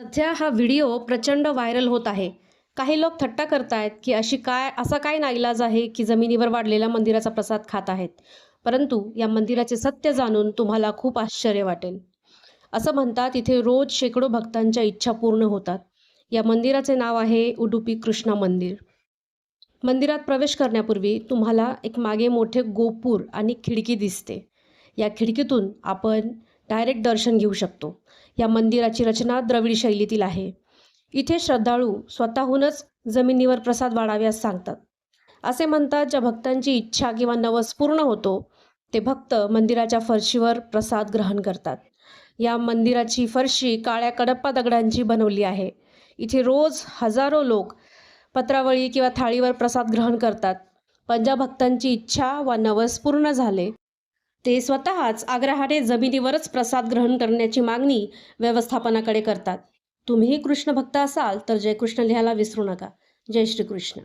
सध्या हा व्हिडिओ प्रचंड व्हायरल होत आहे. काही लोक थट्टा करतायत, की असा काय नाईलाज आहे, की जमिनीवर वाढलेल्या मंदिराचा प्रसाद खात आहेत. परंतु या मंदिराचे सत्य जाणून तुम्हाला खूप आश्चर्य वाटेल. असं म्हणतात इथे रोज शेकडो भक्तांच्या इच्छा पूर्ण होतात. या मंदिराचे नाव आहे उडुपी कृष्णा मंदिर. मंदिरात प्रवेश करण्यापूर्वी तुम्हाला एक मागे मोठे गोपूर आणि खिडकी दिसते. या खिडकीतून आपण डायरेक्ट दर्शन घेऊ शकतो. या मंदिराची रचना द्रविड शैलीतील आहे. इथे श्रद्धाळू स्वतःहूनच जमिनीवर प्रसाद वाढाव्यास सांगतात. असे म्हणतात ज्या भक्तांची इच्छा किंवा नवस पूर्ण होतो, ते भक्त मंदिराच्या फरशीवर प्रसाद ग्रहण करतात. या मंदिराची फरशी काळ्या कडप्पा दगडांची बनवली आहे. इथे रोज हजारो लोक पत्रावळी किंवा थाळीवर प्रसाद ग्रहण करतात. पण ज्या भक्तांची इच्छा वा नवस पूर्ण झाले, ते स्वतःच आग्रहाने जमिनीवरच प्रसाद ग्रहण करण्याची मागणी व्यवस्थापनाकडे करतात. तुम्हीही कृष्ण भक्त असाल तर जय कृष्ण लिहायला विसरू नका. जय श्रीकृष्ण.